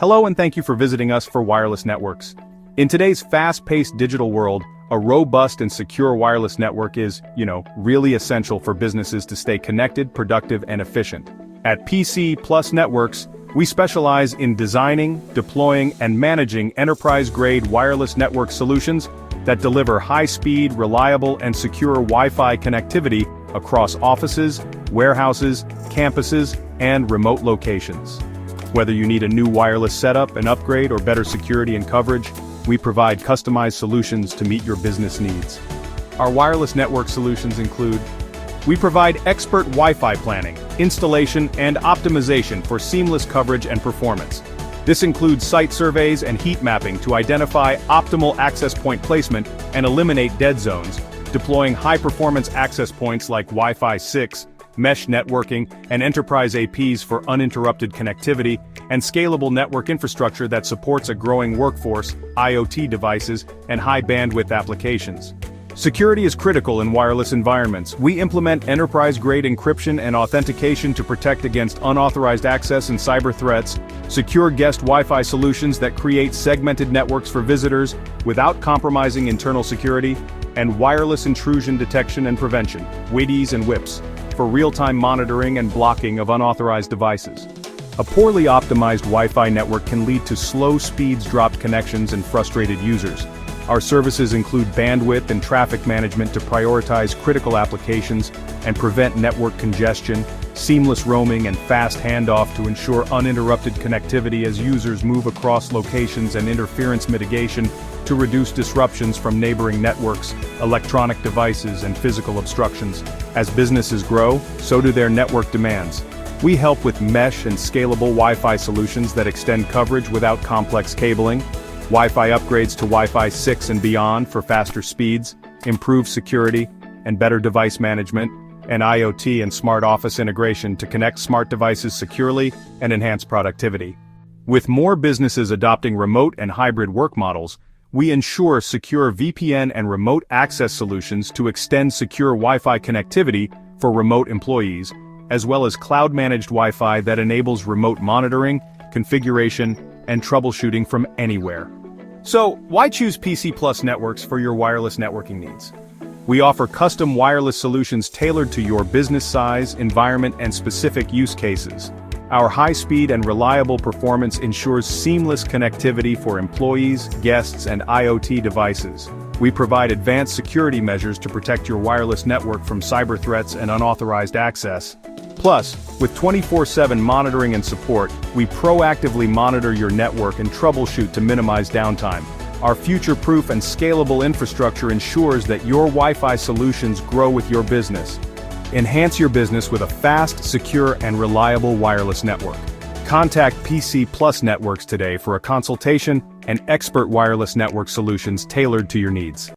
Hello and thank you for visiting us for Wireless Networks. In today's fast-paced digital world, a robust and secure wireless network is, really essential for businesses to stay connected, productive, and efficient. At PCPlus Networks, we specialize in designing, deploying, and managing enterprise-grade wireless network solutions that deliver high-speed, reliable, and secure Wi-Fi connectivity across offices, warehouses, campuses, and remote locations. Whether you need a new wireless setup, an upgrade, or better security and coverage, we provide customized solutions to meet your business needs. Our wireless network solutions include: we provide expert Wi-Fi planning, installation, and optimization for seamless coverage and performance. This includes site surveys and heat mapping to identify optimal access point placement and eliminate dead zones, deploying high-performance access points like Wi-Fi 6, mesh networking, and enterprise APs for uninterrupted connectivity, and scalable network infrastructure that supports a growing workforce, IoT devices, and high-bandwidth applications. Security is critical in wireless environments. We implement enterprise-grade encryption and authentication to protect against unauthorized access and cyber threats, secure guest Wi-Fi solutions that create segmented networks for visitors without compromising internal security, and wireless intrusion detection and prevention, WIDIs and WIPs, for real-time monitoring and blocking of unauthorized devices. A poorly optimized Wi-Fi network can lead to slow speeds, dropped connections, and frustrated users. Our services include bandwidth and traffic management to prioritize critical applications and prevent network congestion, seamless roaming, and fast handoff to ensure uninterrupted connectivity as users move across locations, and interference mitigation to reduce disruptions from neighboring networks, electronic devices, and physical obstructions. As businesses grow, so do their network demands. We help with mesh and scalable Wi-Fi solutions that extend coverage without complex cabling, Wi-Fi upgrades to Wi-Fi 6 and beyond for faster speeds, improved security, and better device management, and IoT and smart office integration to connect smart devices securely and enhance productivity. With more businesses adopting remote and hybrid work models, we ensure secure VPN and remote access solutions to extend secure Wi-Fi connectivity for remote employees, as well as cloud-managed Wi-Fi that enables remote monitoring, configuration, and troubleshooting from anywhere. So, why choose PCPlus Networks for your wireless networking needs? We offer custom wireless solutions tailored to your business size, environment, and specific use cases. Our high-speed and reliable performance ensures seamless connectivity for employees, guests, and IoT devices. We provide advanced security measures to protect your wireless network from cyber threats and unauthorized access. Plus, with 24/7 monitoring and support, we proactively monitor your network and troubleshoot to minimize downtime. Our future-proof and scalable infrastructure ensures that your Wi-Fi solutions grow with your business. Enhance your business with a fast, secure, and reliable wireless network. Contact PCPlus Networks today for a consultation and expert wireless network solutions tailored to your needs.